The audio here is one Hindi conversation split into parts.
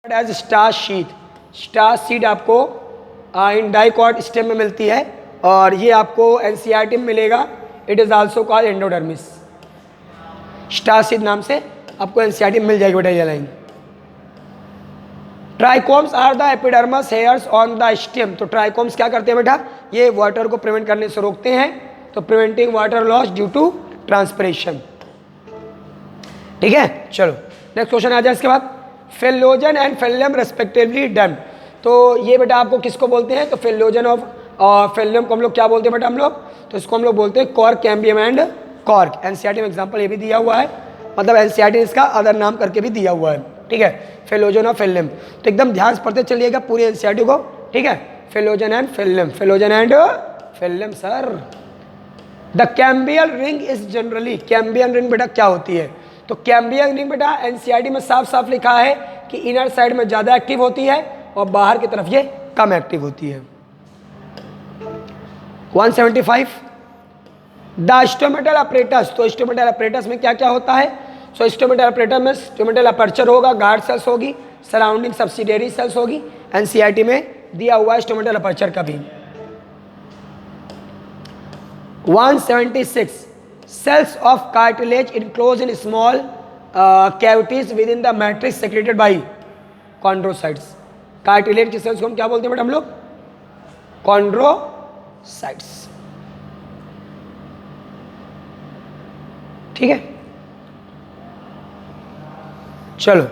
As starch sheath. Starch sheath आपको इन डाइकॉट स्टेम में मिलती है और ये आपको एनसीईआरटी में मिलेगा। It is also called endodermis. Starch sheath नाम से आपको एनसीईआरटी में मिल जाएगी बेटा ये line. Trichomes are the epidermis hairs on the stem. तो ट्राइकोम्स क्या करते हैं बेटा, ये वाटर को प्रिवेंट करने से रोकते हैं। तो preventing water loss due to transpiration. ठीक है, चलो नेक्स्ट क्वेश्चन आ जाए इसके बाद। Phellogen and phellem respectively done. तो ये बेटा आपको किसको बोलते हैं, तो फेलोजन ऑफ फेलियम को हम लोग क्या बोलते हैं बेटा हम लोग, तो इसको हम लोग बोलते हैं cork, cambium and cork. NCERT में एग्जांपल ये भी दिया हुआ है, मतलब एनसीईआरटी इसका अदर नाम करके भी दिया हुआ है। ठीक है, फेलोजन ऑफ फेलियम। तो एकदम ध्यान से पढ़ते चलिएगा पूरी एनसीईआरटी को। ठीक है, phellogen and phellem, phellogen and phellem sir. The cambial ring is generally, cambial ring बेटा क्या होती है, तो कैम्बियन रिंग बेटा एनसीईआरटी में साफ साफ लिखा है कि इनर साइड में ज़्यादा एक्टिव होती है और बाहर की तरफ ये कम एक्टिव होती है। 175 द स्टोमेटल अपरेटस। तो स्टोमेटल अपरेटस में क्या क्या होता है, सो स्टोमेटल अपरेटस में स्टोमेटल अपर्चर होगा, गार्ड सेल्स होगी, सराउंडिंग सब्सिडियरी सेल्स होगी। एनसीईआरटी में दिया हुआ है स्टोमेटल अपर्चर का भी। 176 cells of cartilage enclosed in small cavities within the matrix secreted by chondrocytes। Cartilage की सेल्स को हम क्या बोलते हैं बेटा हम लोग, कॉन्ड्रोसाइट्स। ठीक है, चलो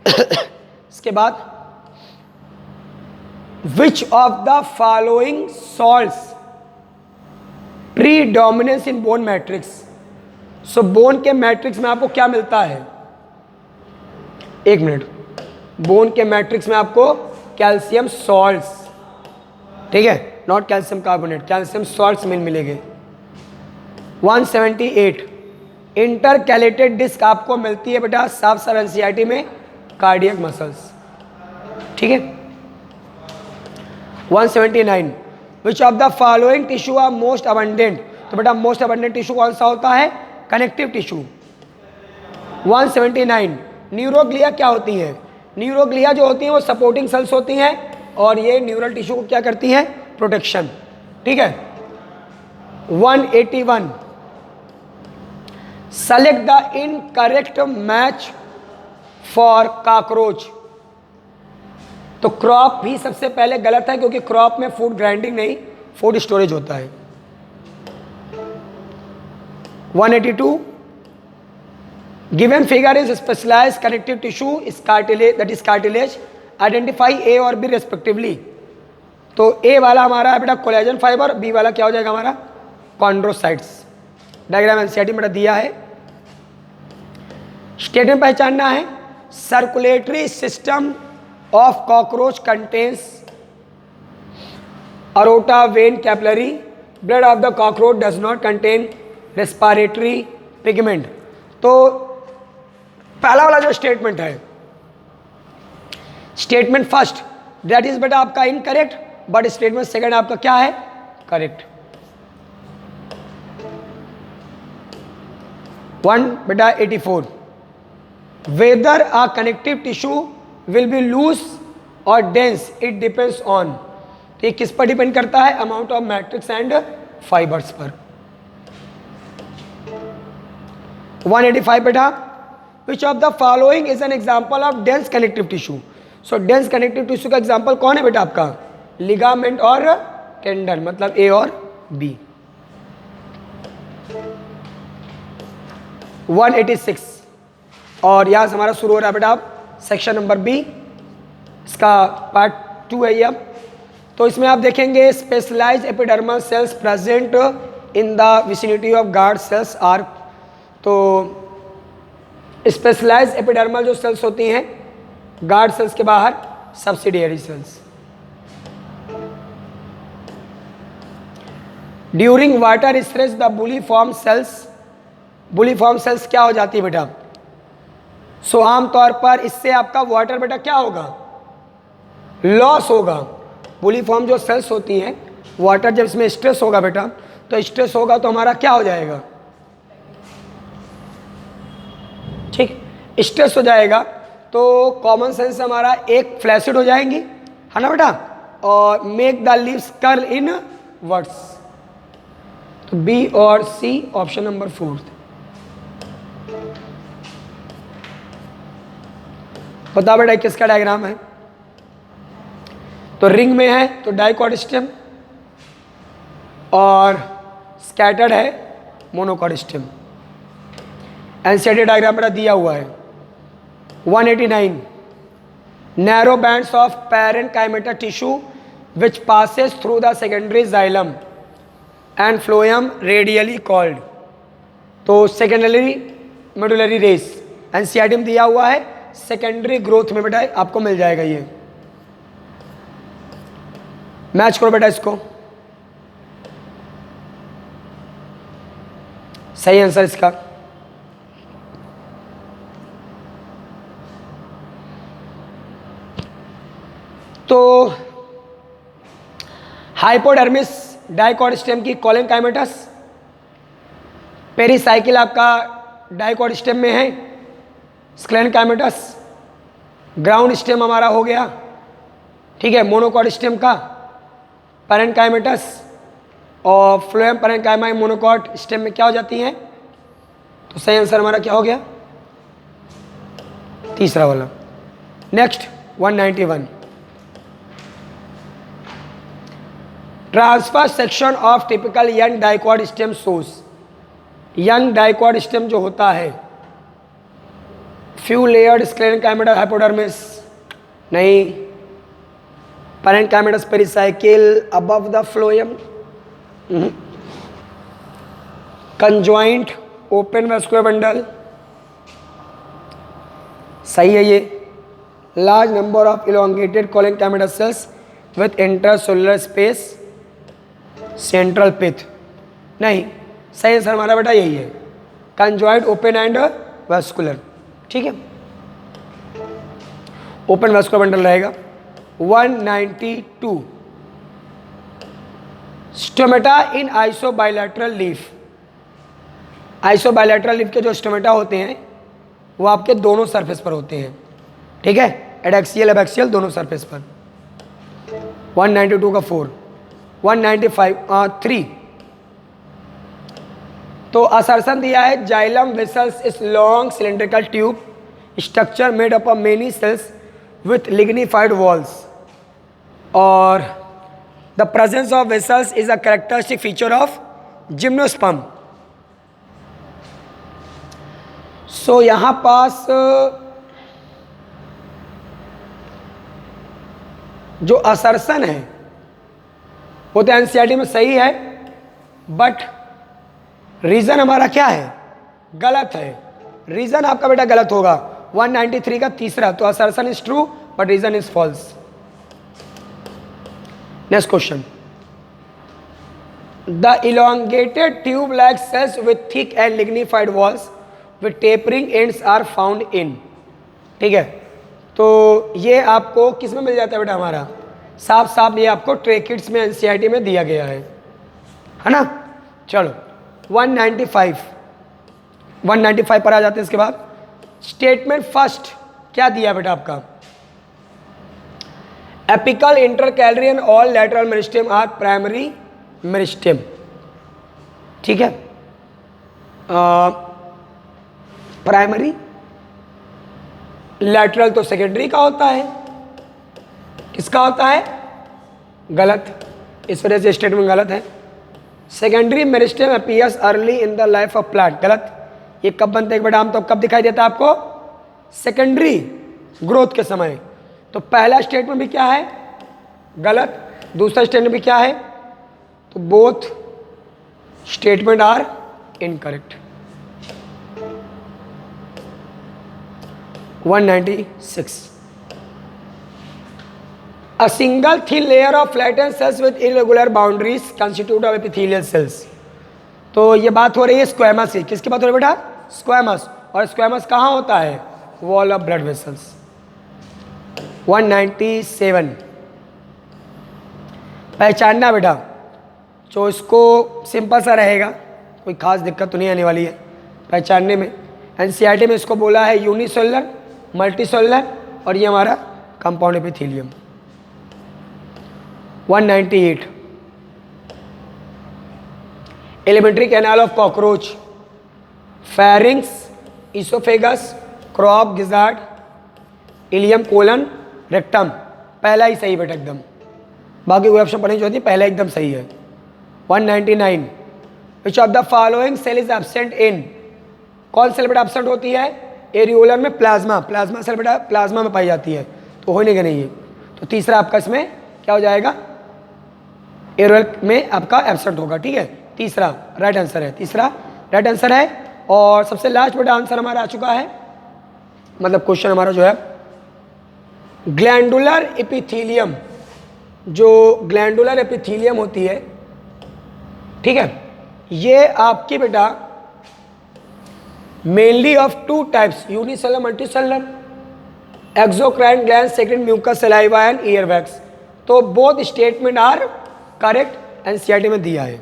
इसके बाद विच of the following salts predominance in bone matrix. So bone के मैट्रिक्स में आपको क्या मिलता है, एक मिनट, बोन के मैट्रिक्स में आपको कैल्शियम सॉल्ट्स, ठीक है, not calcium carbonate, calcium salts मिलेंगे। 178 इंटरकैलेटेड डिस्क आपको मिलती है बेटा साफ साफ एनसीईआरटी में कार्डियक मसल्स। ठीक है, 179 which of the following tissue are most abundant. तो बेटा मोस्ट अबंडेंट टिश्यू कौन सा होता है, कनेक्टिव टिश्यू। 179 न्यूरोग्लिया क्या होती है, न्यूरोग्लिया जो होती हैं वो सपोर्टिंग सेल्स होती हैं और ये न्यूरल टिश्यू को क्या करती हैं, प्रोटेक्शन। ठीक है, 181 select the incorrect match for cockroach. तो क्रॉप भी सबसे पहले गलत है क्योंकि क्रॉप में फूड ग्राइंडिंग नहीं, फूड स्टोरेज होता है। 182 given figure is specialised connective tissue is cartilage, that is cartilage, identify A और बी रेस्पेक्टिवली। तो ए वाला हमारा है बेटा कोलेजन फाइबर, बी वाला क्या हो जाएगा हमारा कॉन्ड्रोसाइट्स। डायग्राम एनसीईआरटी में दिया है। स्टेटमेंट पहचानना है, circulatory system of cockroach contains aorta, vein, capillary. Blood of the cockroach does not contain respiratory pigment। तो पहला वाला जो स्टेटमेंट है, स्टेटमेंट फर्स्ट दैट इज बेटा आपका इनकरेक्ट, बट स्टेटमेंट सेकंड आपका क्या है, करेक्ट। 1 बेटा 84 whether a connective tissue will be loose और डेंस इट डिपेंड्स ऑन। तो ये किस पर डिपेंड करता है, amount of matrix and fibres पर। 185 बेटा which of the following is an example of dense connective tissue. So dense connective tissue का एग्जांपल कौन है बेटा आपका, लिगामेंट और टेंडन, मतलब ए और बी। 186 और यहां से हमारा शुरू हो रहा है बेटा आप सेक्शन नंबर बी, इसका पार्ट 2 है ये अब। तो इसमें आप देखेंगे specialize epidermal cells present in the vicinity of guard cells are. तो स्पेशलाइज एपिडर्मल जो सेल्स होती हैं गार्ड सेल्स के बाहर, subsidiary cells. During water stress the bulliform cells, bulliform cells क्या हो जाती है बेटा, सो आमतौर पर इससे आपका वाटर बेटा क्या होगा, लॉस होगा। बुलीफॉर्म जो सेल्स होती हैं, वाटर जब इसमें स्ट्रेस होगा बेटा, तो स्ट्रेस होगा तो हमारा क्या हो जाएगा, ठीक, स्ट्रेस हो जाएगा तो कॉमन सेंस हमारा एक फ्लैसिड हो जाएंगी, है ना बेटा, और make the leaves curl in words. तो बी और सी ऑप्शन नंबर 4। बता बेटा किसका डायग्राम है? तो रिंग में है तो डाइकॉट स्टेम, और स्कैटर्ड है मोनोकॉट स्टेम। एनसीईआरटी डायग्राम बेटा दिया हुआ है। 189 narrow bands of parenchymata tissue which passes through the secondary xylem and phloem radially called. तो सेकेंडरी मेडुलरी रेस एनसीईआरटी में दिया हुआ है, सेकेंडरी ग्रोथ में बेटा आपको मिल जाएगा। ये मैच करो बेटा इसको। सही आंसर इसका तो हाइपोडर्मिस डाइकॉट स्टेम की कोलेनकाइमेटस, पेरिसाइकिल आपका डाइकॉट स्टेम में है, स्क्लेनकाइमेटस, ग्राउंड स्टेम हमारा हो गया, ठीक है, मोनोकॉट स्टेम का पैरेन्काइमेटस, और फ्लोएम पैरेन्काइमा मोनोकॉट स्टेम में क्या हो जाती हैं? तो सही आंसर हमारा क्या हो गया? तीसरा वाला। Next 191 transverse section of typical young dicot stem सोर्स। यंग डाइकॉट स्टेम जो होता है, फ्यू लेयर्ड स्क्लेरेनकाइमेटस हाइपोडर्मिस नहीं, parenchymatous pericycle above the phloem, conjoint open vascular bundle, सही है ये। Large number of elongated collenchymatous cells with intercellular space, central pith नहीं, सही आंसर हमारा बेटा यही है, कंजॉइंट ओपन एंड वैस्कुलर, ठीक है, ओपन वैस्कुलर बंडल रहेगा। 192 स्टोमेटा इन आइसोबाइलेटरल लीफ। आइसोबाइलेटरल लीफ के जो स्टोमेटा होते हैं वो आपके दोनों सरफेस पर होते हैं, ठीक है, एडैक्सियल एबैक्सियल दोनों सरफेस पर। 192 का 4। 195 3 तो असर्शन दिया है xylem vessels is long cylindrical tube structure made up of many cells with lignified walls, और the presence of vessels is a characteristic feature of gymnosperm. So यहां पास जो असर्शन है वो तो एनसीईआरटी में सही है, बट रीजन हमारा क्या है? गलत है। रीजन आपका बेटा गलत होगा। 193 का तीसरा, तो assertion is true but reason is false. Next question, the elongated tube like cells with thick and lignified walls with tapering ends are found in, ठीक है, तो ये आपको किस में मिल जाता है बेटा? हमारा साफ साफ ये आपको ट्रेकिड्स में एनसीईआरटी में दिया गया है ना। चलो 195 पर आ जाते हैं। इसके बाद स्टेटमेंट फर्स्ट क्या दिया बेटा आपका? Apical intercalary all lateral meristem are primary meristem, ठीक है, प्राइमरी, लैटरल तो सेकेंडरी का होता है, किसका होता है? गलत, इस वजह से स्टेटमेंट गलत है। Secondary meristem appears early in the life of plant, गलत। ये कब बनते हैं बेटा? आम तो कब दिखाई देता है आपको? सेकेंडरी ग्रोथ के समय। तो पहला स्टेटमेंट भी क्या है? गलत। दूसरा स्टेटमेंट भी क्या है? तो both statement are incorrect. 196 A single thin layer of flattened cells with irregular boundaries constitute of epithelial cells। तो ये बात हो रही है स्क्वैमस की। किसकी बात हो रही है बेटा? स्क्वैमस। और स्क्वैमस कहाँ होता है? Wall of blood vessels. 197 पहचानना बेटा, जो इसको सिंपल सा रहेगा, कोई खास दिक्कत तो नहीं आने वाली है पहचानने में। एनसीईआरटी में इसको बोला है यूनिसेलुलर मल्टीसेलुलर, और ये हमारा compound epithelium. 198 alimentary canal of cockroach, pharynx, oesophagus, crop, gizzard, ileum, colon, rectum. पहला ही सही बेटा एकदम, बाकी कोई ऑप्शन पढ़ने जो होती है, पहला एकदम सही है। 199 which of the following cell is absent in, कौन सेल बेटा एब्सेंट होती है एरियोलर में? प्लाज्मा, प्लाज्मा सेल बेटा प्लाज्मा में पाई जाती है, तो होने का नहीं है। तो तीसरा आपका इसमें क्या हो जाएगा, एरियोलर में आपका एब्सेंट होगा, ठीक है। तीसरा राइट आंसर है, तीसरा राइट आंसर है। और सबसे लास्ट बेटा आंसर हमारा आ चुका है, मतलब क्वेश्चन हमारा जो है ग्लैंडुलर एपिथेलियम, जो ग्लैंडुलर एपिथेलियम होती है, ठीक है, ये आपकी बेटा mainly of two types, unicellular, multicellular, exocrine gland, second mucus saliva and ear wax. तो both statement are correct, NCERT में दिया है,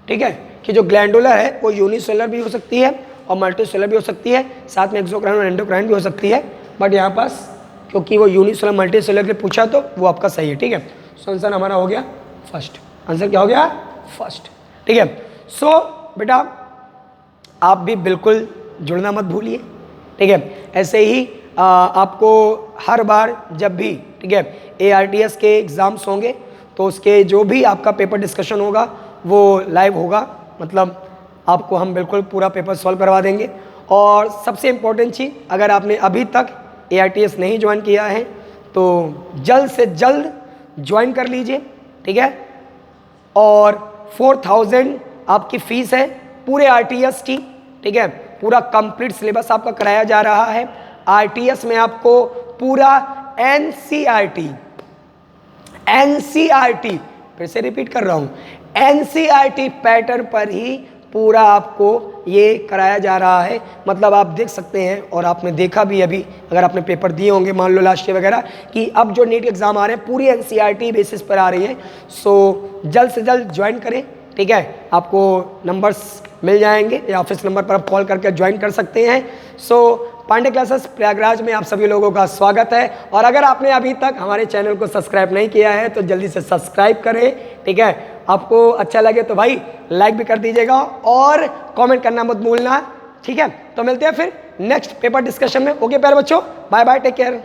ठीक है, कि जो ग्लैंडुलर है वो यूनिसेलुलर भी हो सकती है और मल्टीसेलुलर भी हो सकती है, साथ में एक्सोक्राइन और एंडोक्राइन भी हो सकती है। बट यहाँ पास क्योंकि वो यूनिसेलुलर मल्टीसेलुलर के लिए पूछा तो वो आपका सही है, ठीक है। सो आंसर हमारा हो गया फर्स्ट, आंसर क्या हो गया फर्स्ट, ठीक है। सो बेटा आप भी बिल्कुल जुड़ना मत भूलिए, ठीक है। ऐसे ही आपको हर बार जब भी, ठीक है, ARTS के एग्ज़ाम्स होंगे तो उसके जो भी आपका पेपर डिस्कशन होगा वो लाइव होगा, मतलब आपको हम बिल्कुल पूरा पेपर सॉल्व करवा देंगे। और सबसे इम्पोर्टेंट चीज़, अगर आपने अभी तक ARTS नहीं ज्वाइन किया है तो जल्द से जल्द ज्वाइन कर लीजिए, ठीक है। और 4000 आपकी फ़ीस है पूरे RTS की, ठीक है। पूरा कंप्लीट सिलेबस आपका कराया जा रहा है। RTS में आपको पूरा NCERT फिर से रिपीट कर रहा हूँ, NCERT पैटर्न पर ही पूरा आपको ये कराया जा रहा है। मतलब आप देख सकते हैं, और आपने देखा भी अभी, अगर आपने पेपर दिए होंगे मान लो लास्ट ईयर वगैरह, कि अब जो नीट एग्ज़ाम आ रहे हैं पूरी NCERT बेसिस पर आ रही है। सो जल्द से जल्द ज्वाइन करें, ठीक है। आपको नंबर्स मिल जाएंगे या ऑफिस नंबर पर आप कॉल करके ज्वाइन कर सकते हैं। सो पांडे क्लासेस प्रयागराज में आप सभी लोगों का स्वागत है। और अगर आपने अभी तक हमारे चैनल को सब्सक्राइब नहीं किया है तो जल्दी से सब्सक्राइब करें, ठीक है। आपको अच्छा लगे तो भाई लाइक भी कर दीजिएगा और कमेंट करना मत भूलना, ठीक है। तो मिलते हैं फिर नेक्स्ट पेपर डिस्कशन में। ओके प्यारे बच्चों, बाय बाय, टेक केयर।